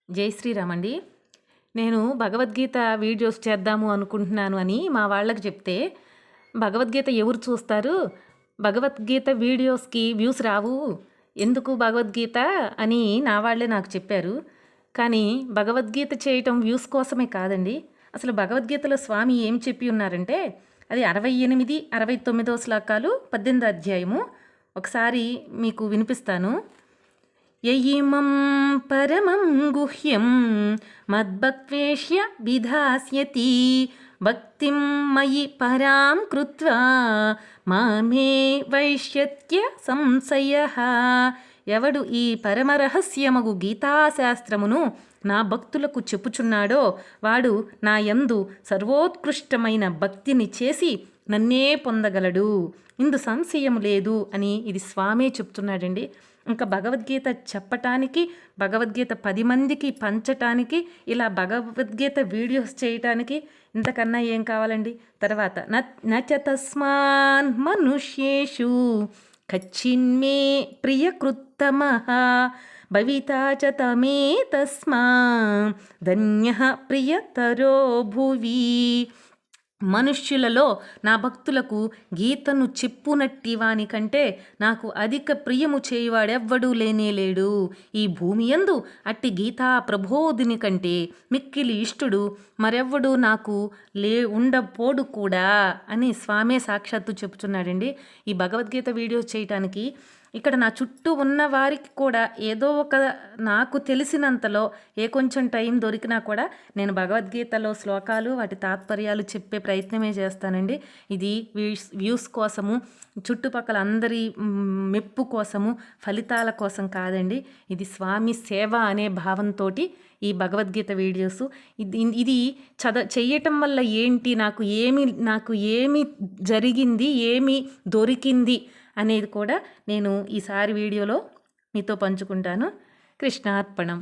జై శ్రీరామ్ అండి. నేను భగవద్గీత వీడియోస్ చేద్దాము అనుకుంటున్నాను అని మా వాళ్ళకి చెప్తే, భగవద్గీత ఎవరు చూస్తారు? భగవద్గీత వీడియోస్‌కి వ్యూస్ రావు. ఎందుకు భగవద్గీత అని నా వాళ్ళే నాకు చెప్పారు. కానీ భగవద్గీత చేయటం వ్యూస్ కోసమే కాదండి. అసలు భగవద్గీతలో స్వామి ఏం చెప్పి ఉన్నారంటే, అది 68, 69 శ్లోకాలు, 18 అధ్యాయము. ఒకసారి మీకు వినిపిస్తాను. యయిమం పరమం గుహ్యం మద్భక్త్వేష్య విధాస్యతి భక్తిం మయి పరాం కృత్వా మామే వైష్యత్య సంశయః. ఎవడు ఈ పరమరహస్యమగు గీతాశాస్త్రమును నా భక్తులకు చెప్పుచున్నాడో వాడు నా యందు సర్వోత్కృష్టమైన భక్తిని చేసి నన్నే పొందగలడు, ఇందు సంశయం లేదు అని ఇది స్వామే చెప్తున్నాడండి. ఇంకా భగవద్గీత చెప్పటానికి, భగవద్గీత 10 మందికి పంచటానికి, ఇలా భగవద్గీత వీడియోస్ చేయటానికి ఇంతకన్నా ఏం కావాలండి? తర్వాత నచ తస్మాన్ మనుష్యేషు కచ్చిన్మే ప్రియకృత్తమః భవితా చ తమే తస్మా ధన్యః ప్రియతరో భువి. మనుష్యులలో నా భక్తులకు గీతను చెప్పునట్టి వాని కంటే నాకు అధిక ప్రియము చేయువాడెవ్వడూ లేనేలేడు. ఈ భూమి యందు అట్టి గీతా ప్రబోధిని కంటే మిక్కిలి ఇష్టుడు మరెవ్వడు నాకు ఉండపోడు కూడా అని స్వామే సాక్షాత్తు చెప్తున్నాడండి. ఈ భగవద్గీత వీడియోస్ చేయటానికి ఇక్కడ నా చుట్టూ ఉన్న వారికి కూడా ఏదో ఒక నాకు తెలిసినంతలో కొంచెం టైం దొరికినా కూడా నేను భగవద్గీతలో శ్లోకాలు, వాటి తాత్పర్యాలు చెప్పే ప్రయత్నమే చేస్తానండి. ఇది వ్యూస్ కోసము, చుట్టుపక్కల అందరి మెప్పు కోసము, ఫలితాల కోసం కాదండి. ఇది స్వామి సేవ అనే భావంతో ఈ భగవద్గీత వీడియోస్. ఇది చెయ్యటం వల్ల ఏంటి, నాకు ఏమి జరిగింది, ఏమి దొరికింది అనేది కూడా నేను ఈసారి వీడియోలో మీతో పంచుకుంటాను. కృష్ణార్పణం.